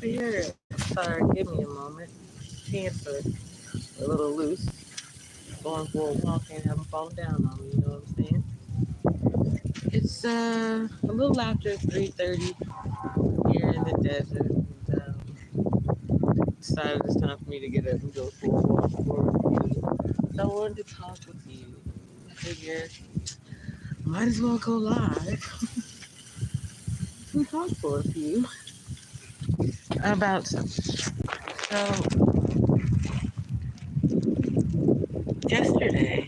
Yeah, sorry, give me a moment. Pants are a little loose. Going for a walk and haven't fallen down on me, you know what I'm saying? It's a little after 3:30 here in the desert. And, decided it's time for me to get up and go for a walk for a few. So I wanted to talk with you. I figured might as well go live and talk for a few about something. So yesterday,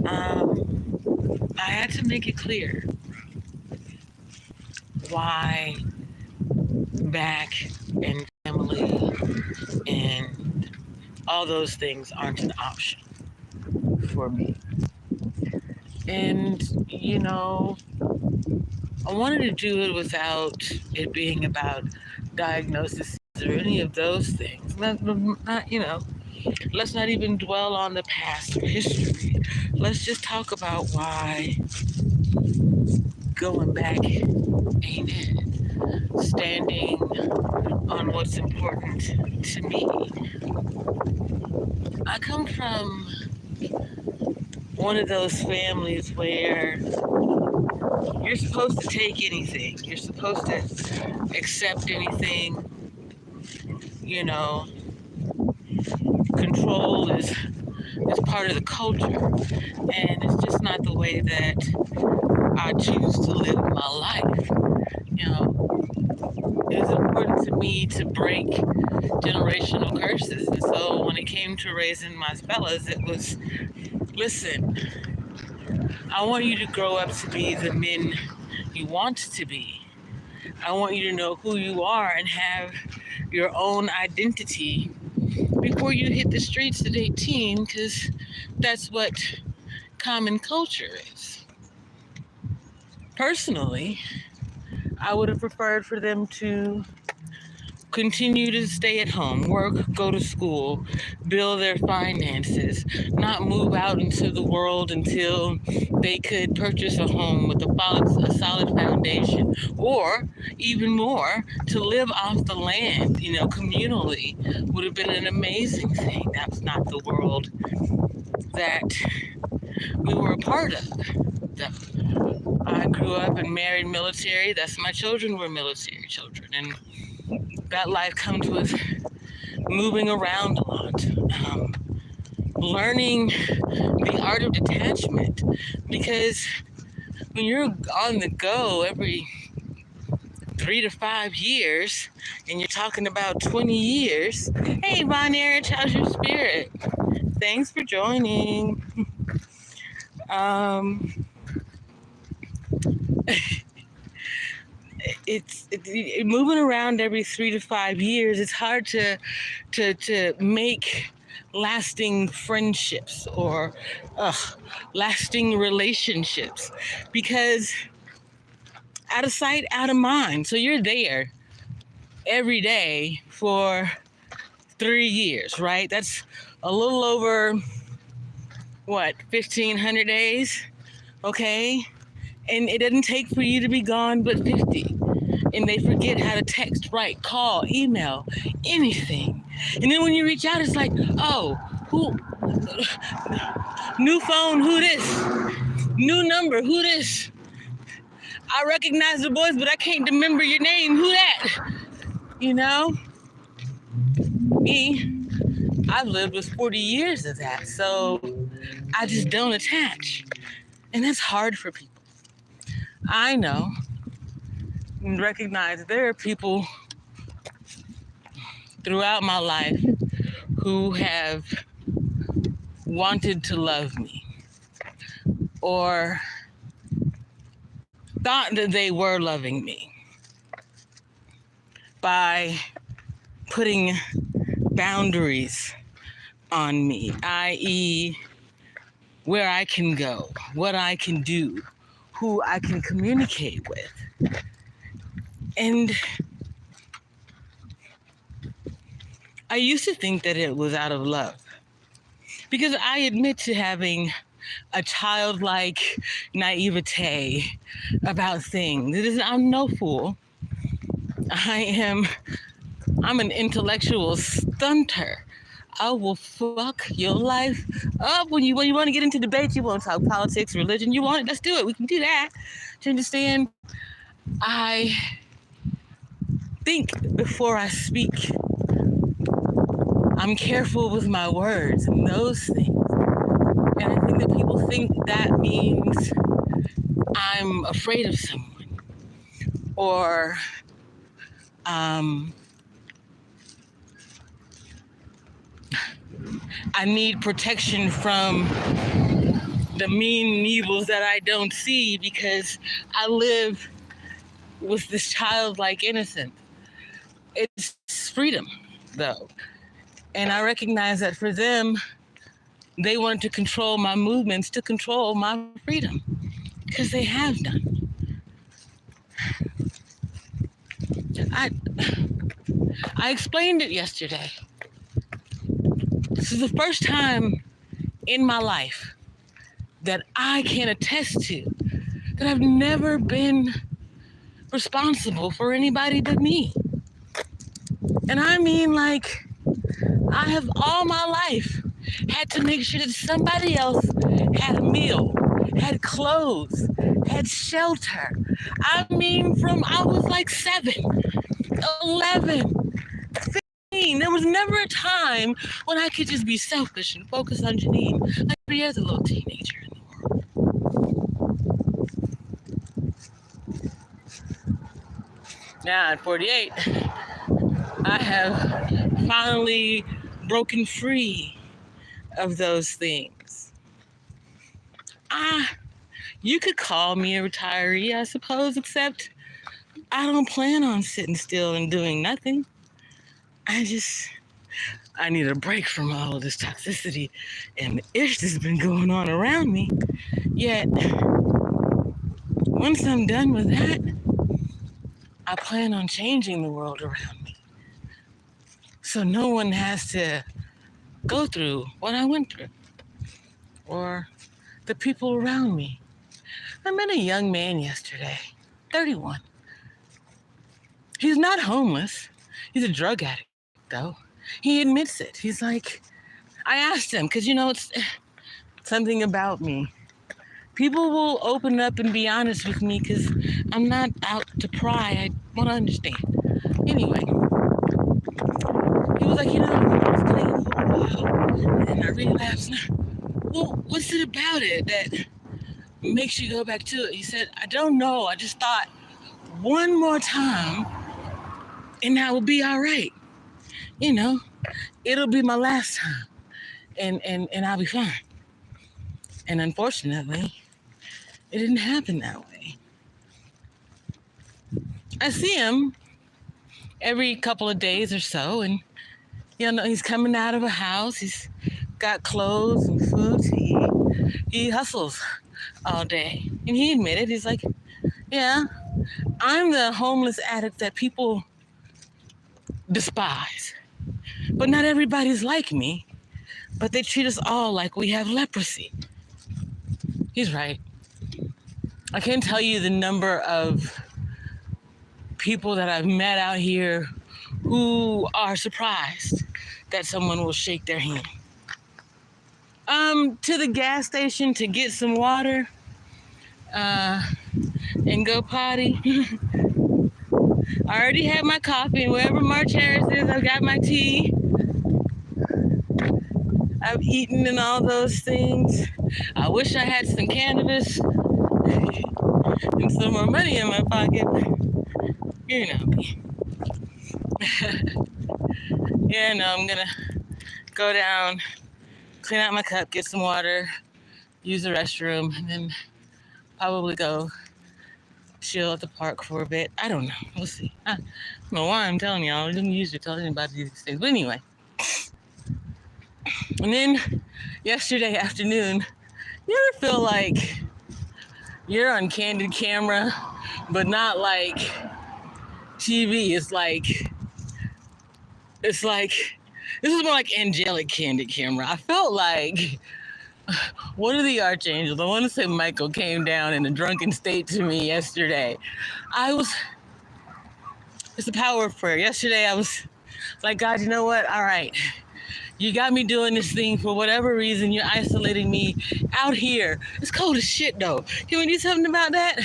I had to make it clear why back and family and all those things aren't an option for me. And, I wanted to do it without it being about diagnosis or any of those things. Let's not even dwell on the past or history. Let's just talk about why going back ain't it. Standing on what's important to me. I come from one of those families where you're supposed to take anything. You're supposed to accept anything. You know, control is part of the culture. And it's just not the way that I choose to live my life. It's important to me to break generational curses. And so when it came to raising my fellas, it was, listen, I want you to grow up to be the men you want to be. I want you to know who you are and have your own identity before you hit the streets at 18, because that's what common culture is. Personally, I would have preferred for them to continue to stay at home, work, go to school, build their finances, not move out into the world until they could purchase a home with a solid foundation, or even more, to live off the land, communally would have been an amazing thing. That's not the world that we were a part of. I grew up and married military. That's my children were military children. And that life comes with moving around a lot, learning the art of detachment, because when you're on the go every 3 to 5 years, and you're talking about 20 years, hey, Matriarch, how's your spirit? Thanks for joining. It's moving around every 3 to 5 years. It's hard to make lasting friendships or lasting relationships, because out of sight, out of mind. So you're there every day for 3 years, right? That's a little over 1,500 days, okay? And it doesn't take for you to be gone but 50. And they forget how to text, write, call, email, anything. And then when you reach out, it's like, oh, who? New phone, who this? New number, who this? I recognize the voice, but I can't remember your name. Who that? Me, I've lived with 40 years of that. So I just don't attach. And that's hard for people. I know and recognize there are people throughout my life who have wanted to love me or thought that they were loving me by putting boundaries on me, i.e., where I can go, what I can do, who I can communicate with. And I used to think that it was out of love, because I admit to having a childlike naivete about things. I'm no fool. I'm an intellectual stunter. I will fuck your life up when you want to get into debate. You want to talk politics, religion. You want it? Let's do it. We can do that. To understand, I think before I speak. I'm careful with my words and those things. And I think that people think that means I'm afraid of someone or I need protection from the mean evils that I don't see because I live with this childlike innocence. It's freedom, though. And I recognize that for them, they want to control my movements to control my freedom because they have done. I explained it yesterday. This is the first time in my life that I can attest to that I've never been responsible for anybody but me. And I mean, like, I have all my life had to make sure that somebody else had a meal, had clothes, had shelter. I mean, from I was like 7, 11, 15. There was never a time when I could just be selfish and focus on Janine like every other little teenager in the world. Now at 48, I have finally broken free of those things. You could call me a retiree, I suppose, except I don't plan on sitting still and doing nothing. I need a break from all of this toxicity and the ish that's been going on around me. Yet, once I'm done with that, I plan on changing the world around me. So no one has to go through what I went through or the people around me. I met a young man yesterday, 31. He's not homeless. He's a drug addict, though. He admits it. He's like, I asked him, because, it's something about me. People will open up and be honest with me because I'm not out to pry. I want to understand. Anyway, he was like, I was clean for a while, and I relapsed. Well, what's it about it that makes you go back to it? He said, I don't know. I just thought one more time and that will be all right. It'll be my last time and I'll be fine. And unfortunately, it didn't happen that way. I see him every couple of days or so, and he's coming out of a house. He's got clothes and food to eat. He hustles all day. And he admitted, he's like, yeah, I'm the homeless addict that people despise. But not everybody's like me. But they treat us all like we have leprosy. He's right. I can't tell you the number of people that I've met out here who are surprised that someone will shake their hand. To the gas station to get some water and go potty. I already had my coffee, and wherever March Harris is, I've got my tea. I've eaten and all those things. I wish I had some cannabis and some more money in my pocket. You know me. I'm gonna go down, clean out my cup, get some water, use the restroom, and then probably go chill at the park for a bit. I don't know. We'll see. I don't know why I'm telling y'all. I don't usually tell anybody these things. But anyway. And then yesterday afternoon, you ever feel like you're on candid camera, but not like TV? It's like, this is more like angelic candid camera. I felt like one of the archangels, I want to say Michael, came down in a drunken state to me yesterday. It's the power of prayer. Yesterday I was like, God, you know what? All right. You got me doing this thing for whatever reason. You're isolating me out here. It's cold as shit though. Can we do something about that?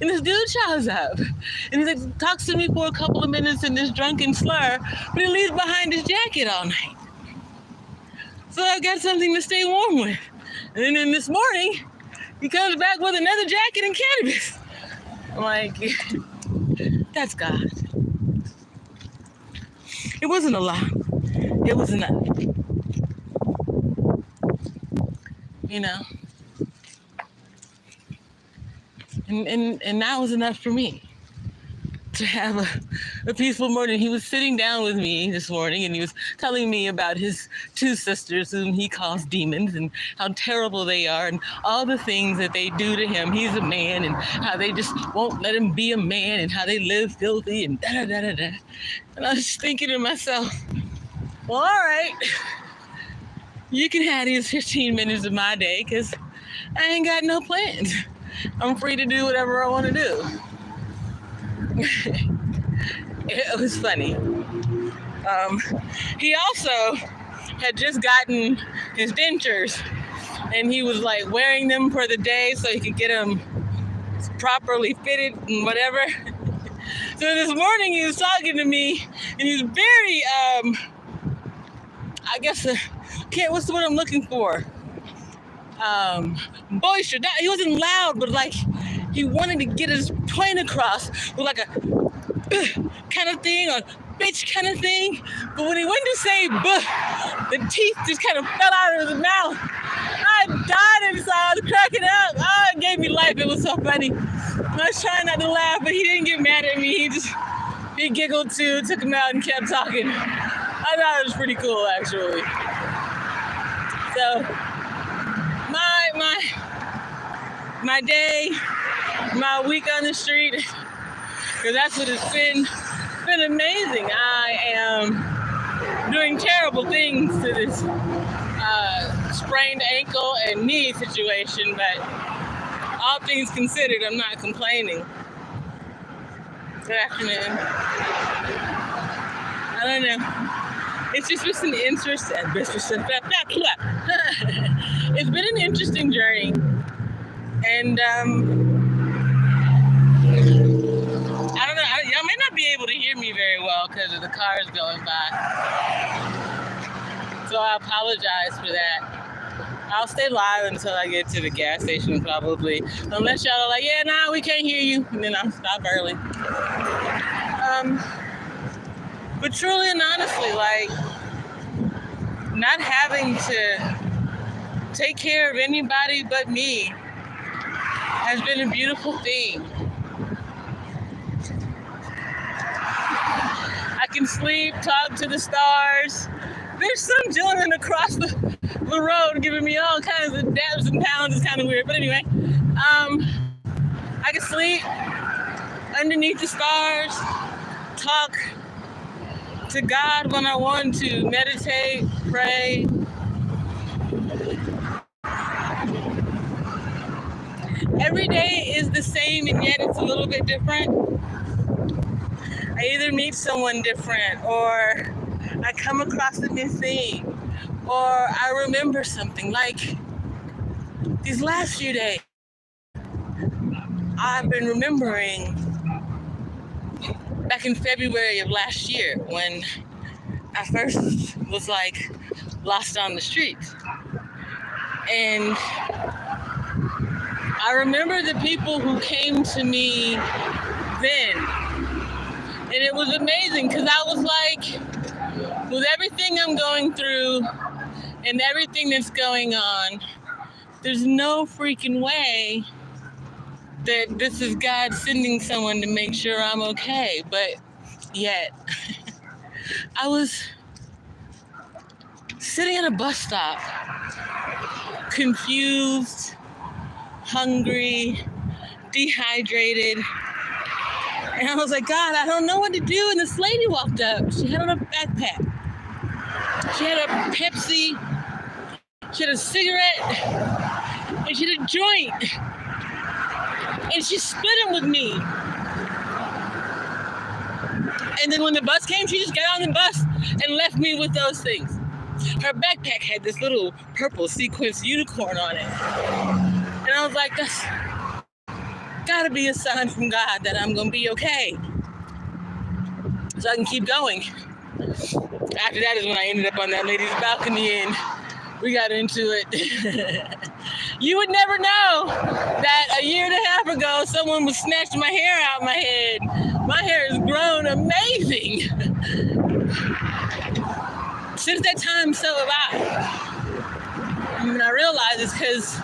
And this dude shows up. And he like talks to me for a couple of minutes in this drunken slur, but he leaves behind his jacket all night. So I got something to stay warm with. And then this morning, he comes back with another jacket and cannabis. I'm like, that's God. It wasn't a lot. It was enough. You know? And that was enough for me to have a peaceful morning. He was sitting down with me this morning and he was telling me about his two sisters whom he calls demons and how terrible they are and all the things that they do to him. He's a man and how they just won't let him be a man and how they live filthy and da-da-da-da-da. And I was thinking to myself, well, all right, you can have these 15 minutes of my day because I ain't got no plans. I'm free to do whatever I want to do. It was funny. He also had just gotten his dentures and he was like wearing them for the day so he could get them properly fitted and whatever. So this morning he was talking to me and he was very, I guess, what's the word I'm looking for? Boisterous. He wasn't loud, but like he wanted to get his point across with like a kind of thing or bitch kind of thing. But when he went to say the teeth just kind of fell out of his mouth. I died inside. I was cracking up. Oh, it gave me life. It was so funny. I was trying not to laugh, but he didn't get mad at me. He giggled too, took him out and kept talking. I thought it was pretty cool, actually. So my day, my week on the street, because that's what it's been. It's been amazing. I am doing terrible things to this sprained ankle and knee situation, but all things considered, I'm not complaining. Good afternoon. I don't know. It's just been an interest. It's been an interesting journey, and I don't know. Y'all may not be able to hear me very well because of the cars going by, so I apologize for that. I'll stay live until I get to the gas station, probably, unless y'all are like, yeah, nah, we can't hear you, and then I'll stop early. But truly and honestly, like, not having to take care of anybody but me has been a beautiful thing. I can sleep, talk to the stars. There's some gentleman across the road giving me all kinds of dabs and pounds. It's kind of weird, but anyway, I can sleep underneath the stars, talk to God when I want to, meditate, pray. Every day is the same and yet it's a little bit different. I either meet someone different or I come across a new thing or I remember something. Like these last few days, I've been remembering back in February of last year when I first was like lost on the streets. And I remember the people who came to me then. And it was amazing because I was like, with everything I'm going through and everything that's going on, there's no freaking way that this is God sending someone to make sure I'm okay. But yet, I was sitting at a bus stop, confused, hungry, dehydrated. And I was like, God, I don't know what to do. And this lady walked up. She had on a backpack. She had a Pepsi. She had a cigarette. And she had a joint. And she split them with me. And then when the bus came, she just got on the bus and left me with those things. Her backpack had this little purple sequence unicorn on it. And I was like, that's gotta be a sign from God that I'm gonna be okay. So I can keep going. After that is when I ended up on that lady's balcony and we got into it. You would never know that a year and a half ago, someone was snatching my hair out of my head. My hair has grown amazing. Since that time, so have I. And I realize it's because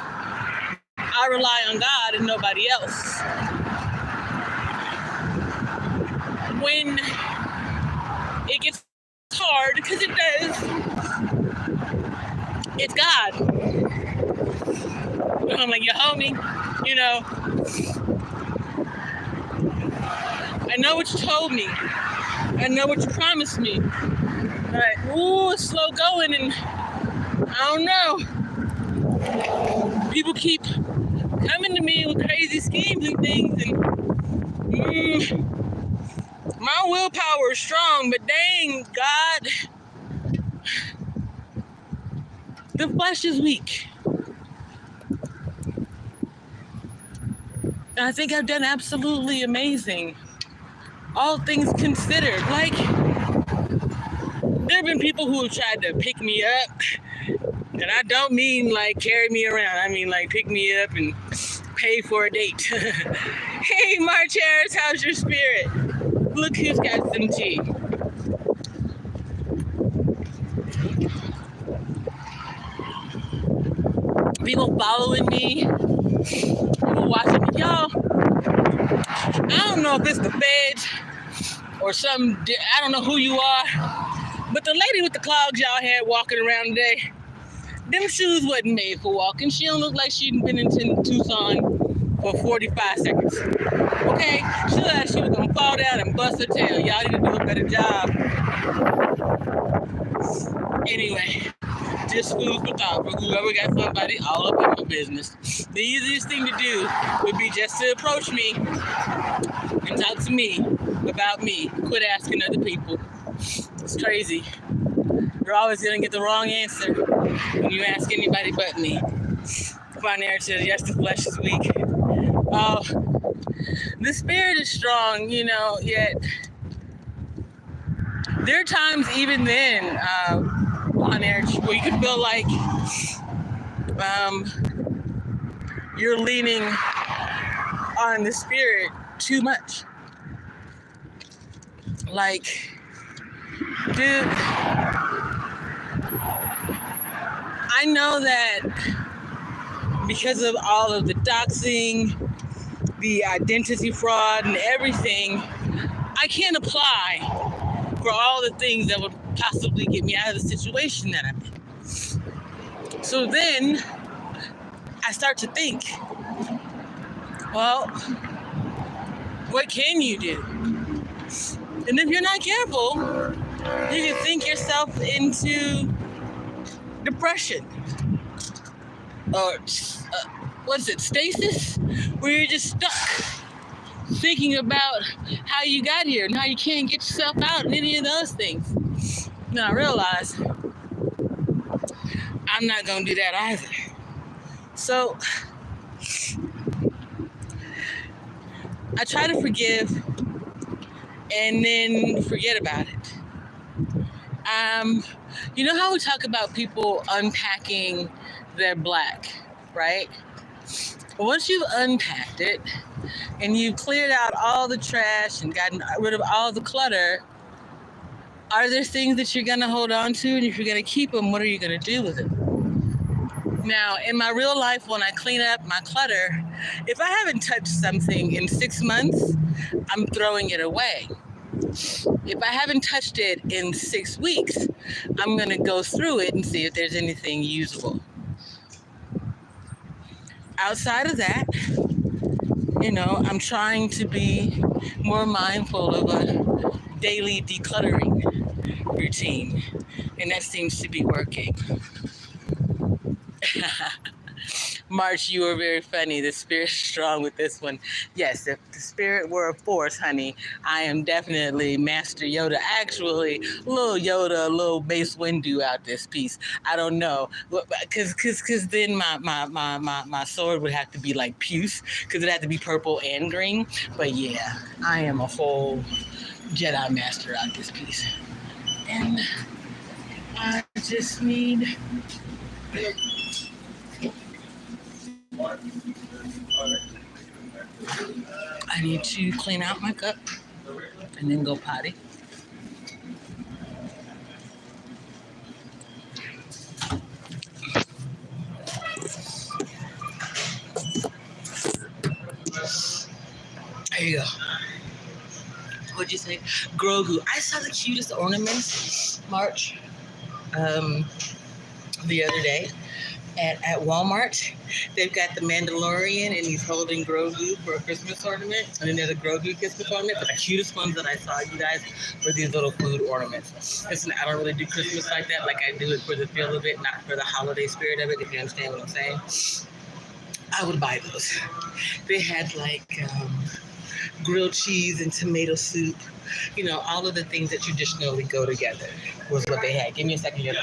I rely on God and nobody else. When it gets hard, because it does, it's God. I'm like, your homie, I know what you told me. I know what you promised me. But, it's slow going, and I don't know. People keep coming to me with crazy schemes and things, and my willpower is strong, but dang, God, the flesh is weak. And I think I've done absolutely amazing. All things considered. Like, there have been people who have tried to pick me up. And I don't mean like carry me around. I mean like pick me up and pay for a date. Hey, Matriarch, how's your spirit? Look who's got some tea. People following me. People watching me. Y'all, I don't know if it's the feds or something. I don't know who you are. But the lady with the clogs y'all had walking around today, them shoes wasn't made for walking. She don't look like she'd been in Tucson for 45 seconds. Okay? She looked like she was going to fall down and bust her tail. Y'all need to do a better job. Anyway, just food for thought for whoever got somebody all up in my business. The easiest thing to do would be just to approach me and talk to me about me. Quit asking other people. It's crazy. You're always going to get the wrong answer when you ask anybody but me. My narrative, yes, the flesh is weak. Oh, the spirit is strong, yet there are times even then, on air, where you can feel like you're leaning on the spirit too much. Like, dude, I know that because of all of the doxing, the identity fraud, and everything, I can't apply for all the things that would possibly get me out of the situation that I'm in. So then I start to think, well, what can you do? And if you're not careful, you can think yourself into depression or stasis, where you're just stuck thinking about how you got here and how you can't get yourself out and any of those things. Now I realize I'm not going to do that either. So I try to forgive and then forget about it. You know how we talk about people unpacking their black, right? But once you've unpacked it and you've cleared out all the trash and gotten rid of all the clutter, are there things that you're going to hold on to? And if you're going to keep them, what are you going to do with it? Now, in my real life, when I clean up my clutter, if I haven't touched something in 6 months, I'm throwing it away. If I haven't touched it in 6 weeks, I'm going to go through it and see if there's anything usable. Outside of that, I'm trying to be more mindful of a daily decluttering routine, and that seems to be working. March, you were very funny. The spirit's strong with this one. Yes, if the spirit were a force, honey, I am definitely Master Yoda. Actually, little Yoda, a little Mace Windu out this piece. I don't know, cause then my sword would have to be like puce, cause it had to be purple and green. But yeah, I am a whole Jedi Master out this piece, and I just need. I need to clean out my cup and then go potty. There you go. What'd you say? Grogu. I saw the cutest ornaments, March, the other day at Walmart. They've got the Mandalorian and he's holding Grogu for a Christmas ornament. And then there's a Grogu Christmas ornament. But the cutest ones that I saw, you guys, were these little food ornaments. Listen, I don't really do Christmas like that. Like I do it for the feel of it, not for the holiday spirit of it, if you understand what I'm saying. I would buy those. They had like grilled cheese and tomato soup. You know, all of the things that traditionally go together was what they had. Give me a second here.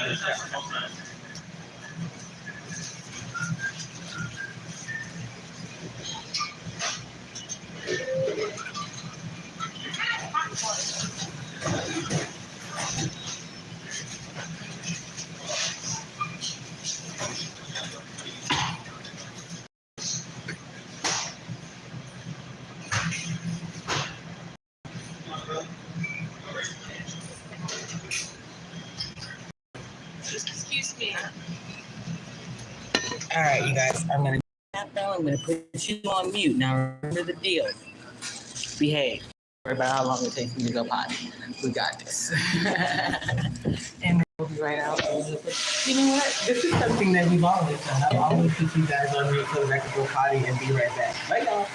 Excuse me. All right, you guys, I'm going to put you on mute. Now, remember the deal. Behave. Worry about how long it takes me to go potty. We got this. And we'll be right out. You know what? This is something that we've always done. I've always put you guys on mute so that I can go potty and be right back. Bye, y'all.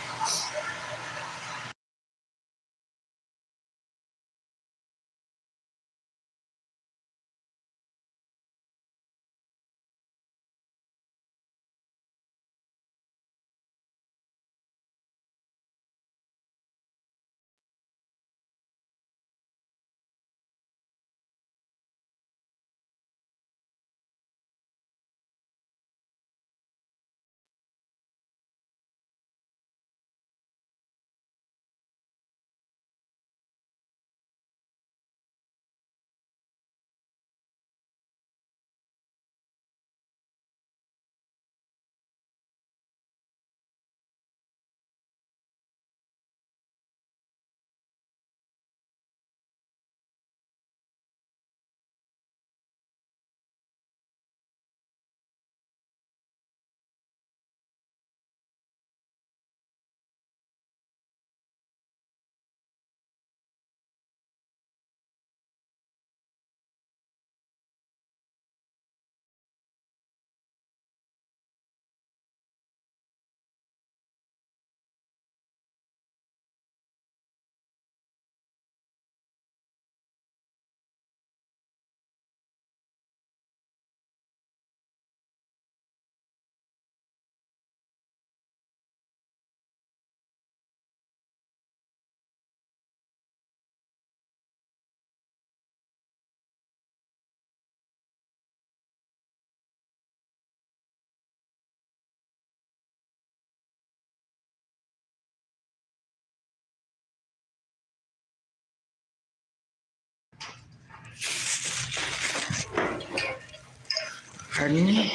Pardon me.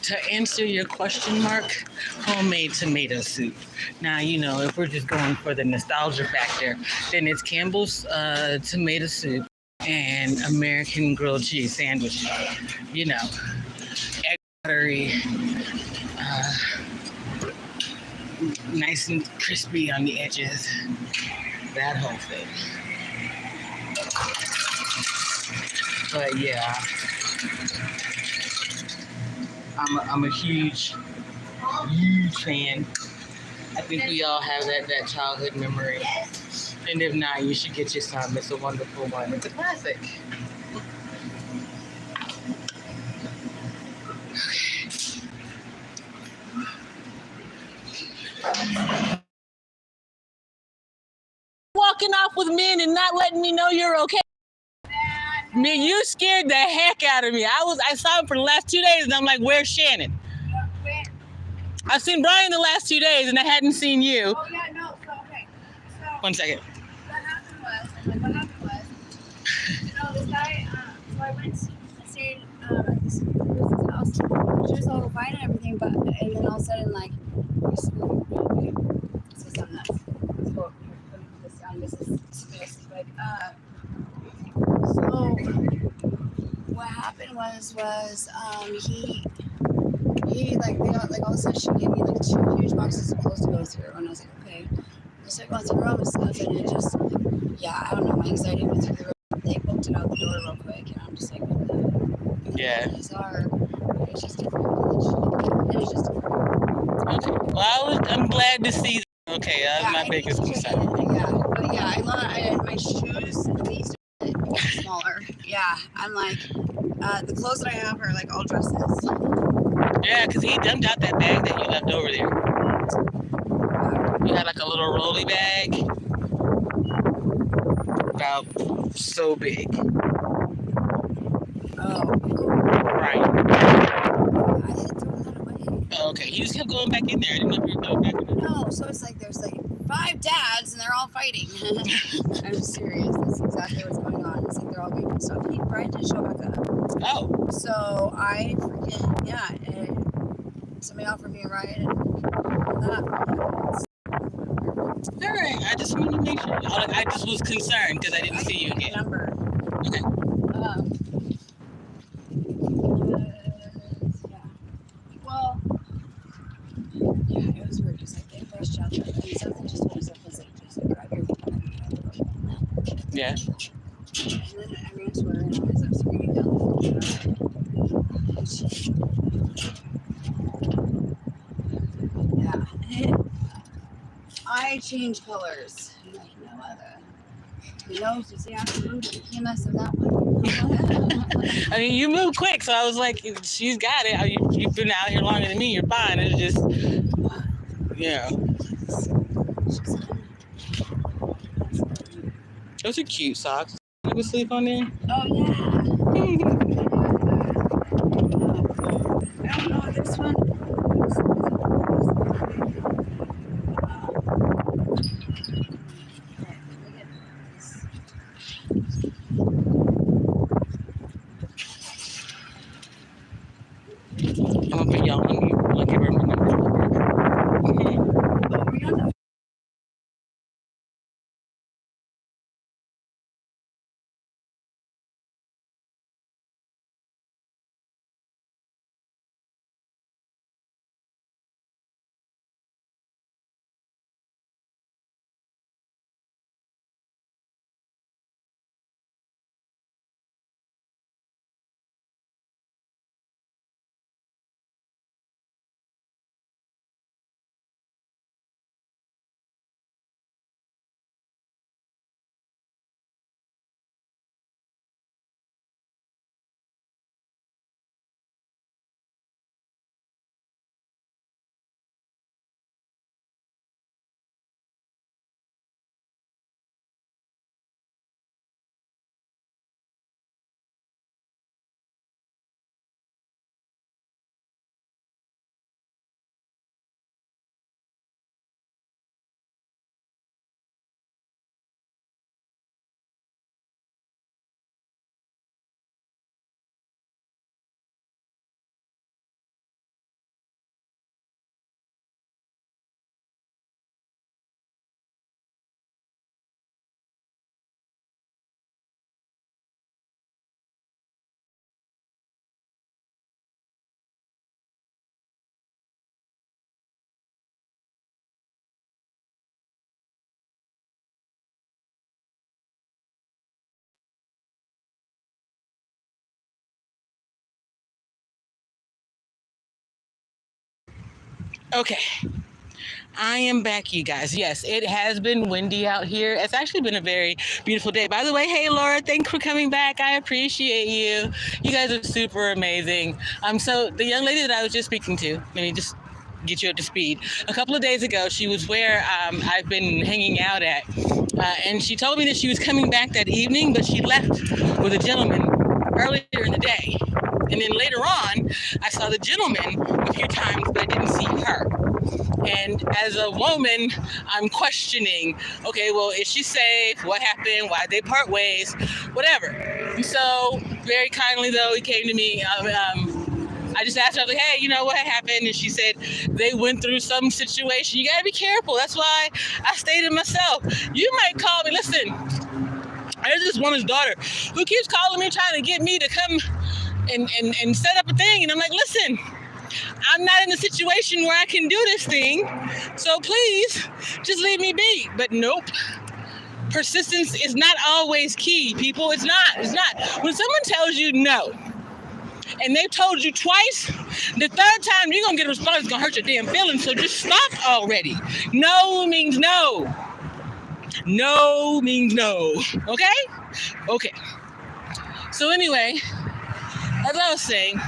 To answer your question, Mark, homemade tomato soup. Now, you know, if we're just going for the nostalgia factor, then it's Campbell's tomato soup and American grilled cheese sandwich. You know, egg buttery, nice and crispy on the edges. That whole thing. But yeah, I'm a huge fan. I think we all have that childhood memory. And if not, you should get you some. It's a wonderful one. It's a classic. Walking off with men and not letting me know you're okay. Man, you scared the heck out of me. I saw him for the last 2 days, and I'm like, where's Shannon? I've seen Brian the last 2 days, and I hadn't seen you. Oh yeah, no. So okay. So 1 second. what happened was, this guy. So I went. I stayed at this person's house. She was all fine and everything, but and then all of a sudden, like, this is something nuts. Let's go. Put this down. This is like. So what happened was he like they got like all of a sudden she gave me like 2 huge boxes of clothes to go through, and I was like, okay. I started going through all this stuff, and it just, I don't know, my anxiety went through the roof. They booked it out the door real quick, and I'm just like, what the Yeah. these are. It's just different. It was just different. Okay. Well, I'm glad to see. Okay, that's my biggest concern. But my shoes at least are smaller. Yeah, I'm like, the clothes that I have are like all dresses. Yeah, because he dumped out that bag that you left over there. You had like a little rolly bag. About so big. Oh. Right. I didn't throw that away. Oh, okay. You just kept going back in there. I didn't know if you were going back in there. No, so it's like there's like 5 dads and they're all fighting. I'm just serious. That's exactly what's going on. It's like they're all being pissed off. Brian didn't show back up. Oh. So I somebody offered me a ride and that. All right. I just wanted to make sure. I just was concerned because I didn't see you again. Number. Okay. Well, it was weird because like they rushed out there and something just told us just grab your phone. Yeah. And then I ran to her and I was up screaming down the phone. Yeah. I change colors like no other. You know, so see, I moved. You can't mess with that one. I mean, you move quick, so I was like, she's got it. You've been out here longer than me. You're fine. It's just, Those are cute socks. You can sleep on there. Oh yeah. I don't know this one. I'm gonna put y'all on mute. I'll give her my number. Okay. I am back, you guys. Yes, it has been windy out here. It's actually been a very beautiful day. By the way, hey Laura, thanks for coming back. I appreciate you. You guys are super amazing. So the young lady that I was just speaking to, let me just get you up to speed. A couple of days ago, she was where I've been hanging out at, and she told me that she was coming back that evening, but she left with a gentleman earlier in the day. And then later on, I saw the gentleman a few times, but I didn't see her. And as a woman, I'm questioning, okay, well, is she safe? What happened? Why'd they part ways? Whatever. And so very kindly, though, he came to me. I just asked her, I was like, hey, you know what happened? And she said they went through some situation. You got to be careful. That's why I stayed to myself. You might call me. Listen, there's this woman's daughter who keeps calling me, trying to get me to come and set up a thing. And I'm like, listen, I'm not in a situation where I can do this thing, so please just leave me be. But nope. Persistence is not always key, people. It's not. When someone tells you no, and they've told you twice, the third time you're going to get a response that's going to hurt your damn feelings, so just stop already. No means no. No means no. Okay? Okay. So anyway, as I was saying,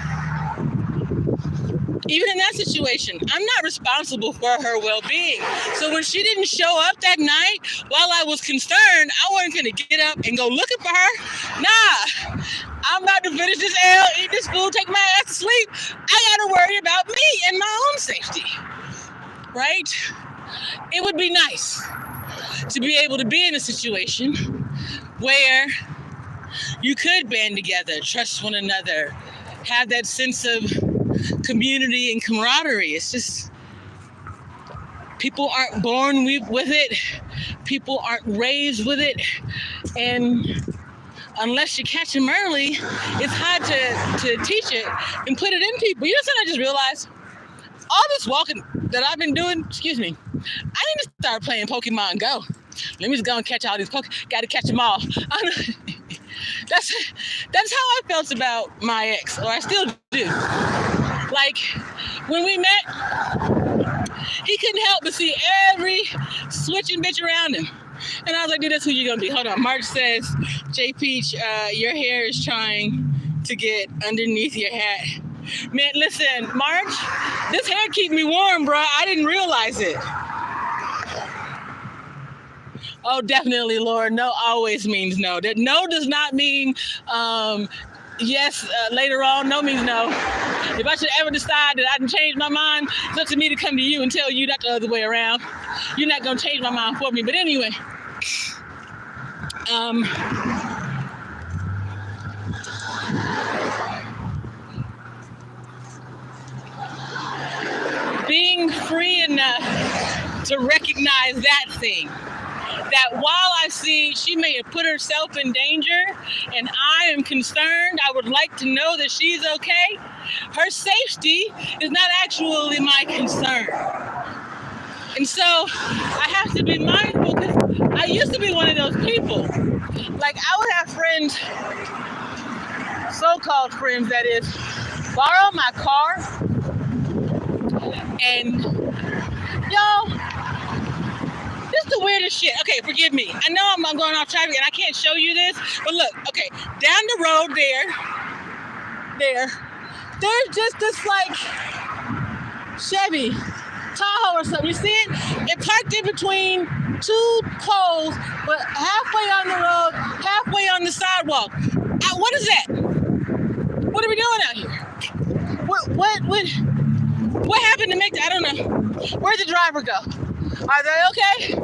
even in that situation, I'm not responsible for her well-being. So when she didn't show up that night, while I was concerned, I wasn't going to get up and go looking for her. Nah, I'm about to finish this L, eat this food, take my ass to sleep. I got to worry about me and my own safety, right? It would be nice to be able to be in a situation where you could band together, trust one another, have that sense of community and camaraderie. It's just people aren't born with it. People aren't raised with it. And unless you catch them early, it's hard to teach it and put it in people. You know something I just realized? All this walking that I've been doing, I need to start playing Pokemon Go. Let me just go and catch all these Got to catch them all. That's how I felt about my ex, or I still do. Like, when we met, he couldn't help but see every switching bitch around him. And I was like, dude, that's who you're going to be. Hold on. March says, J. Peach, your hair is trying to get underneath your hat. Man, listen, March, this hair keep me warm, bro. I didn't realize it. Oh, definitely, Laura. No always means no. That no does not mean yes later on. No means no. If I should ever decide that I can change my mind, it's up to me to come to you and tell you, not the other way around. You're not going to change my mind for me. But anyway, being free enough to recognize that thing. That while I see she may have put herself in danger and I am concerned, I would like to know that she's okay. Her safety is not actually my concern. And so I have to be mindful, because I used to be one of those people. Like, I would have friends, so-called friends that is, borrow my car and y'all, this is the weirdest shit. Okay, forgive me. I know I'm going off traffic and I can't show you this, but look, okay, down the road there's just this like Chevy Tahoe or something. You see it? It parked in between two poles, but halfway on the road, halfway on the sidewalk. What is that? What are we doing out here? What happened to make that? I don't know. Where'd the driver go? Are they okay?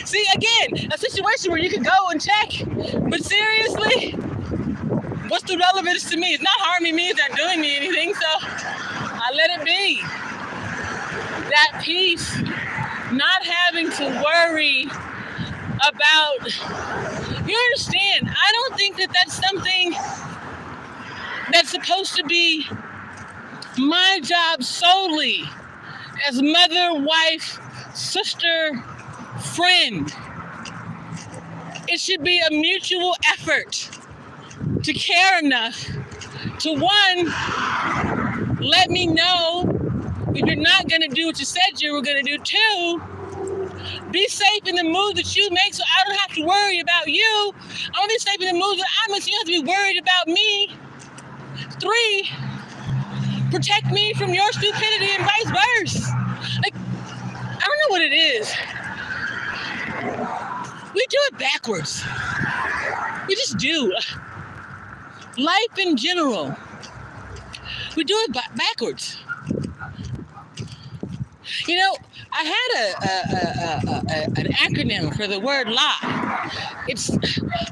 See, again, a situation where you could go and check, but seriously, what's the relevance to me? It's not harming me, it's not doing me anything, so I let it be. That peace, not having to worry about, you understand, I don't think that that's something that's supposed to be my job solely as mother, wife, sister, friend. It should be a mutual effort to care enough to, one, let me know if you're not going to do what you said you were going to do. Two, Be safe in the moves that you make so I don't have to worry about you. I want to be safe in the moves that I make so you don't have to be worried about me. 3, protect me from your stupidity and vice versa. Like, I don't know what it is. We do it backwards. We just do. Life in general. We do it backwards. You know, I had an acronym for the word lie. It's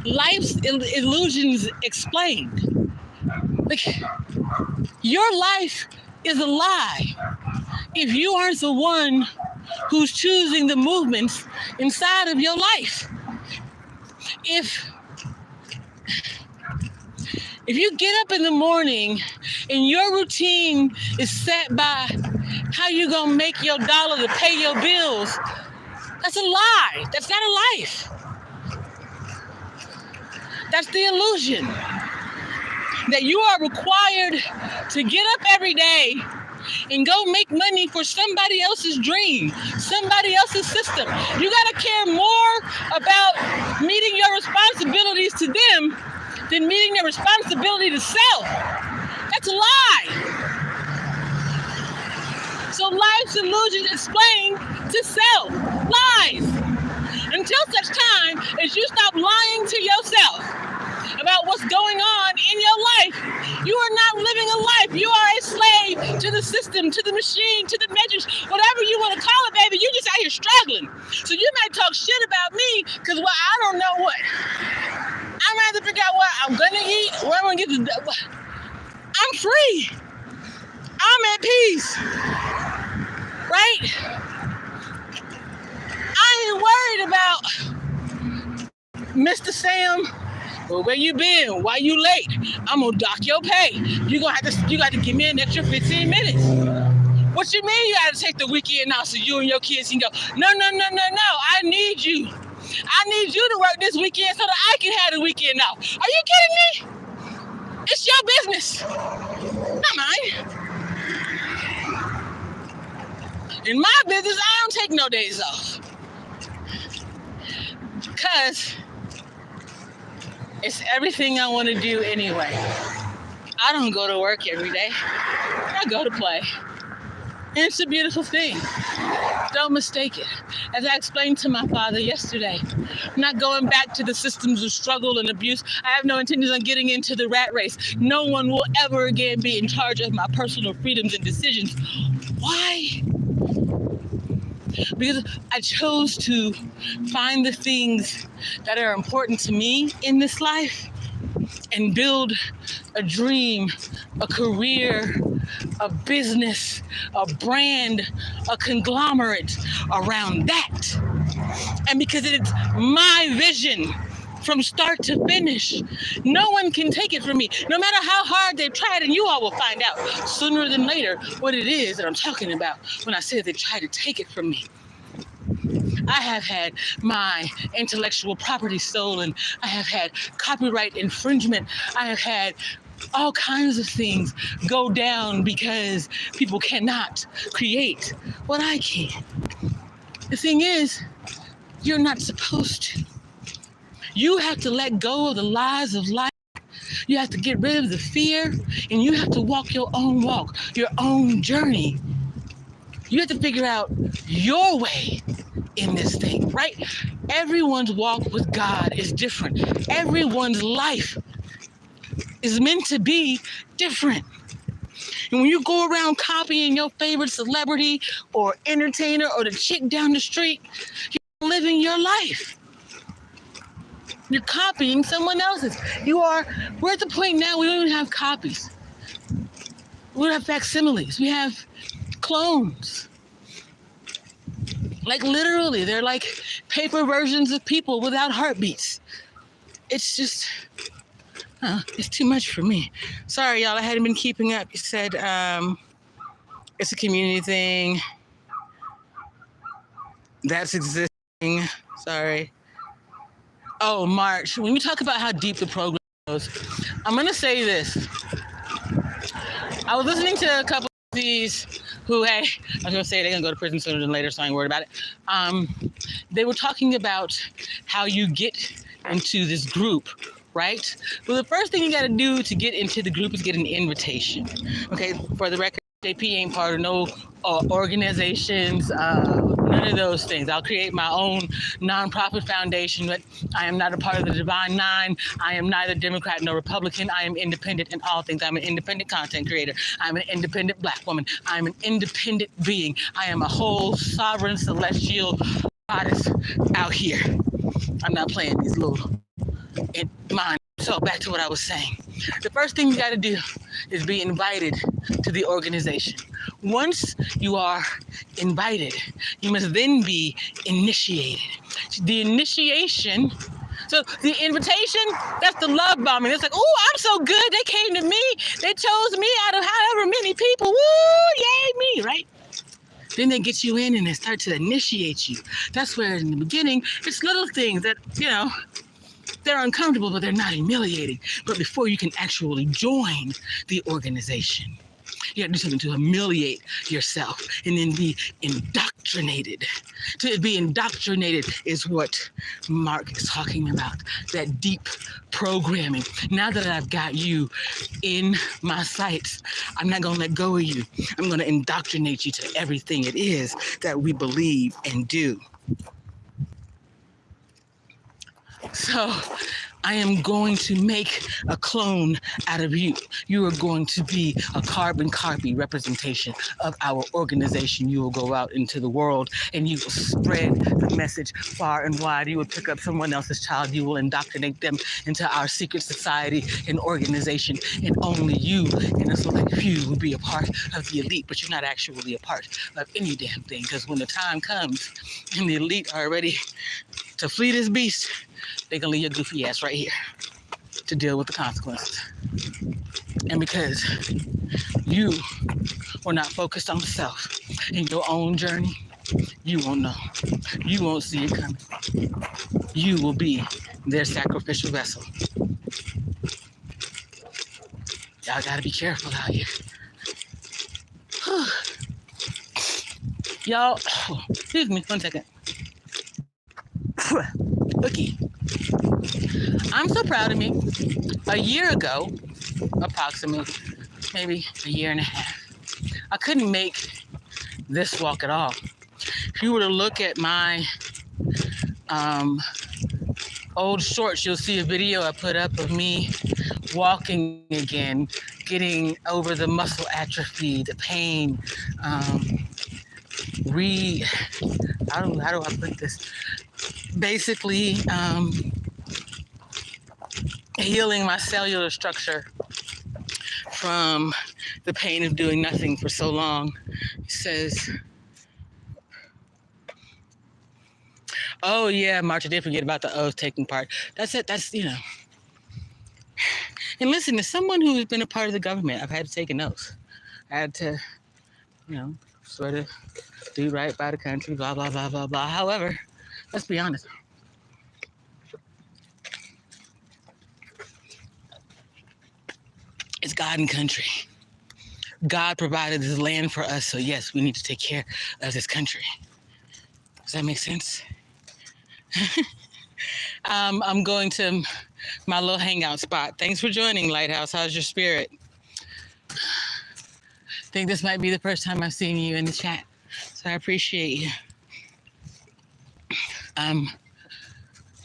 Life's Illusions Explained. Like, your life is a lie if you aren't the one who's choosing the movements inside of your life. If you get up in the morning and your routine is set by how you gonna make your dollar to pay your bills, that's a lie. That's not a life. That's the illusion that you are required to get up every day and go make money for somebody else's dream, somebody else's system. You gotta care more about meeting your responsibilities to them than meeting your responsibility to self. That's a lie. So life's illusions explained to self. Lies. Until such time as you stop lying to yourself about what's going on in your life, you are not living a life. You are a slave to the system, to the machine, to the measures, whatever you want to call it, baby. You're just out here struggling. So you might talk shit about me because, well, I don't know what. I'm going to have to figure out what I'm going to eat, where I'm going to get the... I'm free. I'm at peace. Right? I ain't worried about Mr. Sam. Well, where you been? Why you late? I'm gonna dock your pay. You got to give me an extra 15 minutes. What you mean you gotta take the weekend off so you and your kids can go? No. I need you. I need you to work this weekend so that I can have the weekend off. Are you kidding me? It's your business, not mine. In my business, I don't take no days off. Because it's everything I want to do anyway. I don't go to work every day. I go to play. And it's a beautiful thing. Don't mistake it. As I explained to my father yesterday, I'm not going back to the systems of struggle and abuse. I have no intentions on getting into the rat race. No one will ever again be in charge of my personal freedoms and decisions. Why? Because I chose to find the things that are important to me in this life and build a dream, a career, a business, a brand, a conglomerate around that. And because it's my vision from start to finish, no one can take it from me. No matter how hard they've tried, and you all will find out sooner than later what it is that I'm talking about when I say they try to take it from me. I have had my intellectual property stolen. I have had copyright infringement. I have had all kinds of things go down because people cannot create what I can. The thing is, you're not supposed to. You have to let go of the lies of life. You have to get rid of the fear, and you have to walk your own walk, your own journey. You have to figure out your way in this thing, right? Everyone's walk with God is different. Everyone's life is meant to be different. And when you go around copying your favorite celebrity or entertainer or the chick down the street, you're living your life. You're copying someone else's. We're at the point now we don't even have copies. We don't have facsimiles. We have clones. Like literally, they're like paper versions of people without heartbeats. It's just, it's too much for me. Sorry, y'all, I hadn't been keeping up. You said it's a community thing that's existing. Sorry. Oh, March. When we talk about how deep the program goes, I'm going to say this. I was listening to a couple of these who, hey, I was going to say they're going to go to prison sooner than later, so I ain't worried about it. they were talking about how you get into this group, right? Well, the first thing you got to do to get into the group is get an invitation. Okay, for the record, JP ain't part of no organizations, none of those things. I'll create my own nonprofit foundation, but I am not a part of the Divine Nine. I am neither Democrat nor Republican. I am independent in all things. I'm an independent content creator. I'm an independent Black woman. I'm an independent being. I am a whole sovereign celestial goddess out here. I'm not playing these little in mind. So back to what I was saying. The first thing you got to do is be invited to the organization. Once you are invited, you must then be initiated. The initiation, so the invitation, that's the love bombing. It's like, oh, I'm so good. They came to me. They chose me out of however many people. Woo, yay me, right? Then they get you in and they start to initiate you. That's where in the beginning, it's little things that, they're uncomfortable, but they're not humiliating. But before you can actually join the organization, you have to do something to humiliate yourself and then be indoctrinated. To be indoctrinated is what Mark is talking about, that deep programming. Now that I've got you in my sights, I'm not going to let go of you. I'm going to indoctrinate you to everything it is that we believe and do. So I am going to make a clone out of you. You are going to be a carbon copy representation of our organization. You will go out into the world and you will spread the message far and wide. You will pick up someone else's child. You will indoctrinate them into our secret society and organization. And only you and a select few will be a part of the elite, but you're not actually a part of any damn thing. Because when the time comes and the elite are ready to flee this beast, they're going to leave your goofy ass right here to deal with the consequences. And because you were not focused on self in your own journey, you won't know. You won't see it coming. You will be their sacrificial vessel. Y'all got to be careful out here. Y'all, excuse me, 1 second. Okay. I'm so proud of me. A year ago, approximately, maybe a year and a half, I couldn't make this walk at all. If you were to look at my old shorts, you'll see a video I put up of me walking again, getting over the muscle atrophy, the pain, how do I put this? Basically, healing my cellular structure from the pain of doing nothing for so long. He says, oh yeah, March, I did forget about the oath taking part. That's it, And listen, as someone who's been a part of the government, I've had to take an oath. I had to, sort of do right by the country, blah, blah, blah, blah, blah. However, let's be honest. It's God and country. God provided this land for us, so yes, we need to take care of this country. Does that make sense? I'm going to my little hangout spot. Thanks for joining, Lighthouse. How's your spirit? I think this might be the first time I've seen you in the chat, so I appreciate you.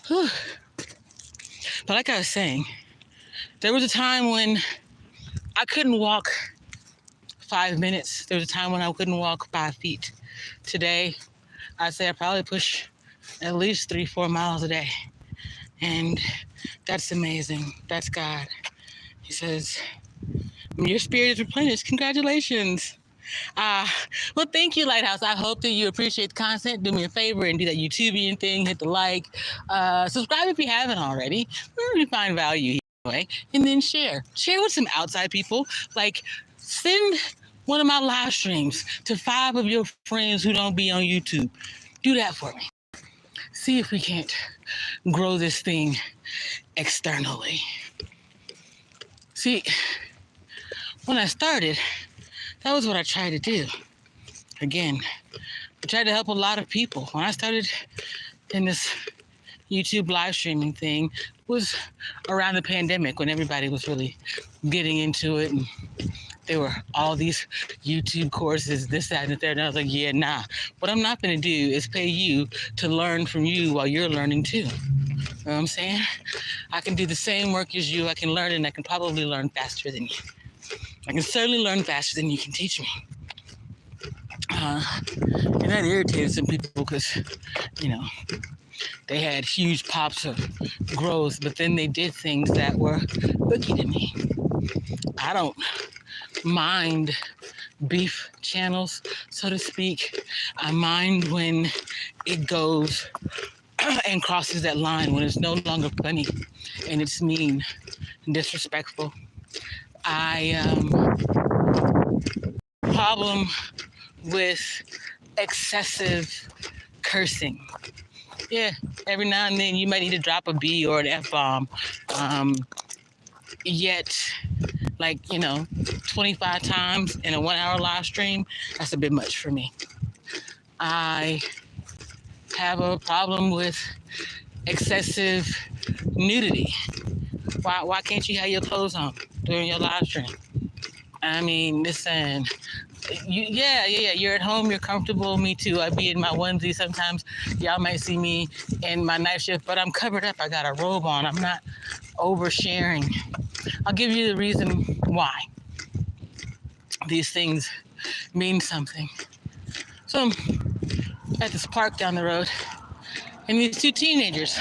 But like I was saying, there was a time when I couldn't walk 5 minutes. There was a time when I couldn't walk 5 feet. Today, I'd say I probably push at least 3-4 miles a day. And that's amazing. That's God. He says, your spirit is replenished. Congratulations. Well, thank you, Lighthouse. I hope that you appreciate the content. Do me a favor and do that YouTubian thing. Hit the like. Subscribe if you haven't already. Really find value here. And then share with some outside people. Like, send one of my live streams to 5 of your friends who don't be on YouTube. Do that for me. See if we can't grow this thing externally. See, when I started, that was what I tried to do. Again, I tried to help a lot of people. When I started And this YouTube live streaming thing was around the pandemic when everybody was really getting into it. And there were all these YouTube courses, this, that, and the third. And I was like, yeah, nah. What I'm not going to do is pay you to learn from you while you're learning too. You know what I'm saying? I can do the same work as you. I can learn, and I can probably learn faster than you. I can certainly learn faster than you can teach me. And that irritated some people because, you know, they had huge pops of growth, but then they did things that were hooky to me. I don't mind beef channels, so to speak. I mind when it goes and crosses that line, when it's no longer funny and it's mean and disrespectful. I problem with excessive cursing. Yeah, every now and then you might need to drop a B or an F bomb. Yet, like, 25 times in a 1 hour live stream, that's a bit much for me. I have a problem with excessive nudity. Why can't you have your clothes on during your live stream? I mean, listen, yeah, you're at home, you're comfortable. Me too. I be in my onesie sometimes. Y'all might see me in my night shift, but I'm covered up. I got a robe on. I'm not oversharing. I'll give you the reason why these things mean something. So I'm at this park down the road, and these two teenagers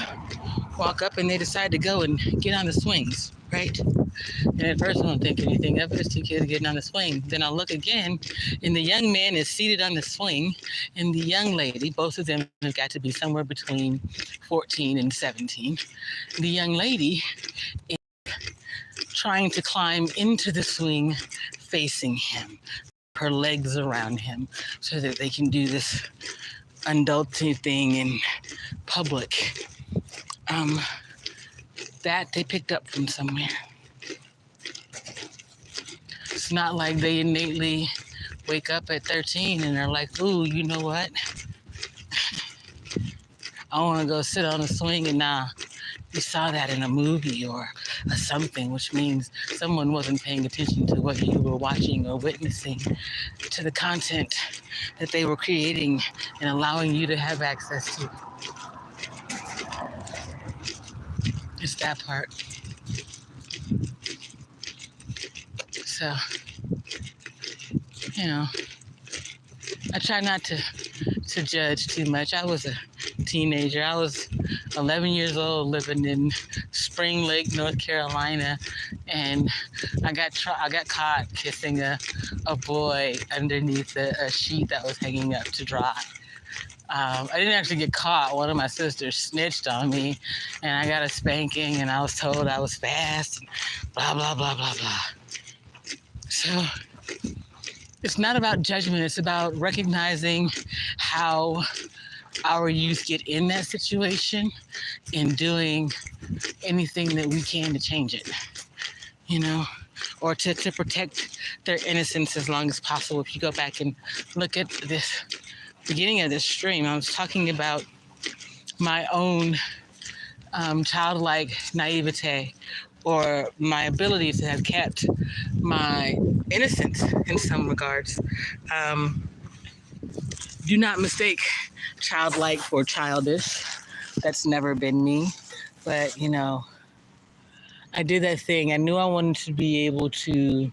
walk up and they decide to go and get on the swings, right? And at first I don't think anything of it. It's two kids getting on the swing. Then I look again, and the young man is seated on the swing, and the young lady, both of them have got to be somewhere between 14 and 17. The young lady is trying to climb into the swing facing him, her legs around him, so that they can do this adulting thing in public. That they picked up from somewhere. It's not like they innately wake up at 13 and they're like, ooh, you know what? I want to go sit on a swing. And nah, you saw that in a movie or a something, which means someone wasn't paying attention to what you were watching or witnessing, to the content that they were creating and allowing you to have access to. It's that part. So, I try not to judge too much. I was a teenager. I was 11 years old living in Spring Lake, North Carolina, and I got caught kissing a boy underneath a sheet that was hanging up to dry. I didn't actually get caught. One of my sisters snitched on me, and I got a spanking, and I was told I was fast, and blah, blah, blah, blah, blah. So it's not about judgment. It's about recognizing how our youth get in that situation and doing anything that we can to change it, or to protect their innocence as long as possible. If you go back and look at this beginning of this stream, I was talking about my own childlike naivete, or my ability to have kept my innocence in some regards. Do not mistake childlike for childish. That's never been me. But, I did that thing. I knew I wanted to be able to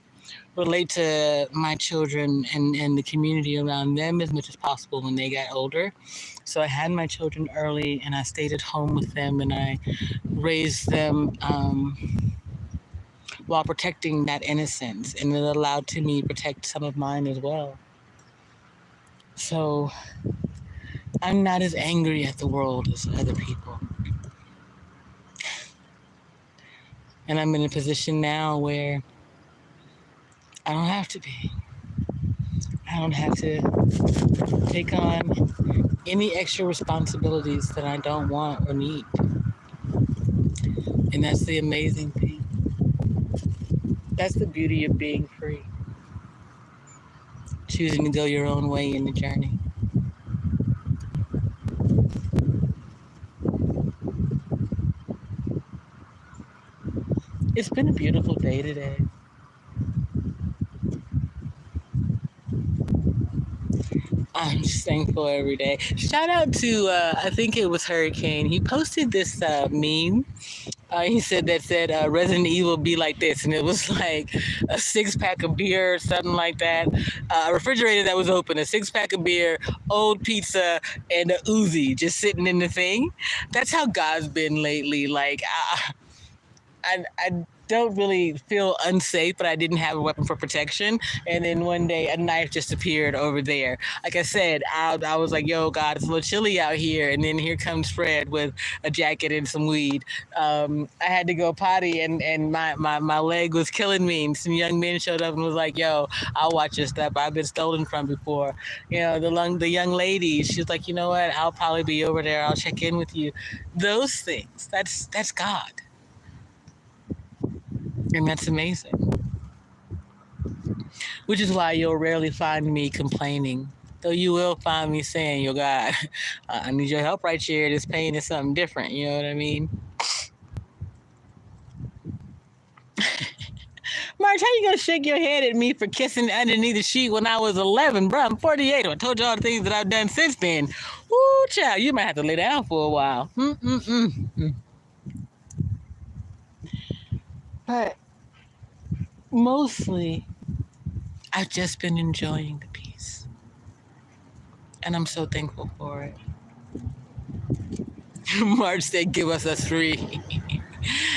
relate to my children and the community around them as much as possible when they got older. So I had my children early, and I stayed at home with them, and I raised them while protecting that innocence, and it allowed to me protect some of mine as well. So I'm not as angry at the world as other people. And I'm in a position now where I don't have to be. I don't have to take on any extra responsibilities that I don't want or need. And that's the amazing thing. That's the beauty of being free. Choosing to go your own way in the journey. It's been a beautiful day today. I'm just thankful every day. Shout out to I think it was Hurricane. He posted this meme. He said Resident Evil be like this, and it was like a 6-pack of beer or something like that. A refrigerator that was open, a 6-pack of beer, old pizza, and a Uzi just sitting in the thing. That's how God's been lately. Like I don't really feel unsafe, but I didn't have a weapon for protection. And then one day a knife just appeared over there. Like I said, I was like, yo, God, it's a little chilly out here. And then here comes Fred with a jacket and some weed. I had to go potty, and my leg was killing me. And some young men showed up and was like, yo, I'll watch your step. I've been stolen from before. You know, the young lady, she's like, you know what? I'll probably be over there. I'll check in with you. Those things, that's God. And that's amazing. Which is why you'll rarely find me complaining. Though you will find me saying, yo, God, I need your help right here. This pain is something different. You know what I mean? March, how you going to shake your head at me for kissing underneath the sheet when I was 11? Bro, I'm 48. I told you all the things that I've done since then. Woo, child, you might have to lay down for a while. But mostly, I've just been enjoying the peace. And I'm so thankful for it. March said, give us a 3.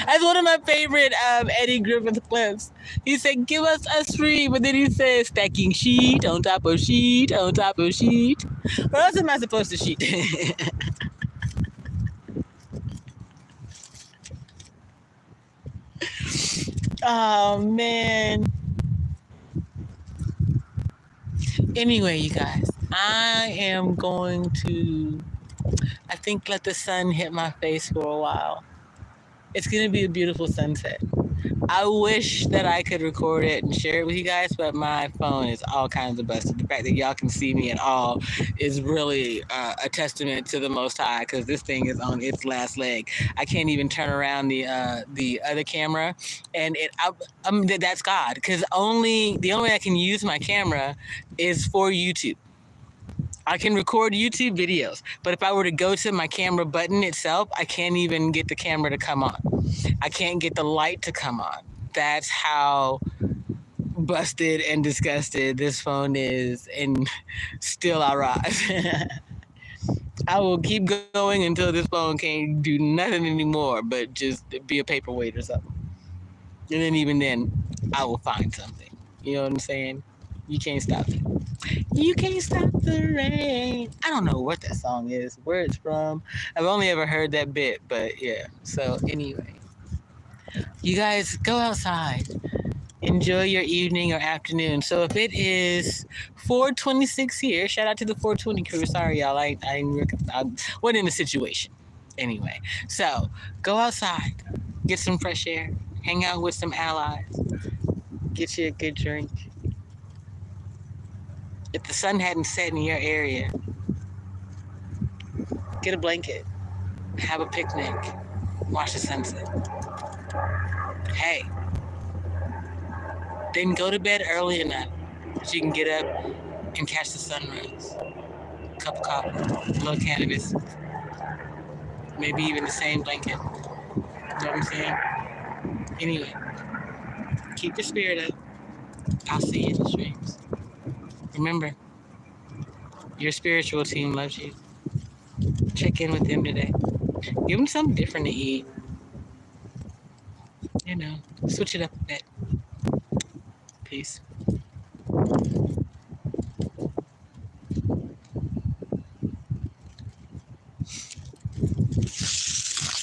That's one of my favorite Eddie Griffith clips. He said, give us a 3, but then he said, stacking sheet on top of sheet on top of sheet. What else am I supposed to sheet? Oh, man. Anyway, you guys, I am going to, I think, let the sun hit my face for a while. It's going to be a beautiful sunset. I wish that I could record it and share it with you guys, but my phone is all kinds of busted. The fact that y'all can see me at all is really a testament to the Most High, because this thing is on its last leg. I can't even turn around the other camera, and that's God, because the only way I can use my camera is for YouTube. I can record YouTube videos, but if I were to go to my camera button itself, I can't even get the camera to come on. I can't get the light to come on. That's how busted and disgusted this phone is, and still I rise. I will keep going until this phone can't do nothing anymore but just be a paperweight or something. And then even then, I will find something. You know what I'm saying? You can't stop it. You can't stop the rain. I don't know what that song is, where it's from. I've only ever heard that bit, but yeah. So anyway, you guys go outside. Enjoy your evening or afternoon. So if it is 4:26 here, shout out to the 420 crew. Sorry, y'all. I wasn't in the situation. Anyway, so go outside, get some fresh air, hang out with some allies, get you a good drink. If the sun hadn't set in your area, get a blanket, have a picnic, watch the sunset. Hey, then go to bed early enough so you can get up and catch the sunrise. Cup of coffee, a little cannabis, maybe even the same blanket. You know what I'm saying? Anyway, keep your spirit up. I'll see you in the streams. Remember, your spiritual team loves you. Check in with them today. Give them something different to eat. You know, switch it up a bit. Peace.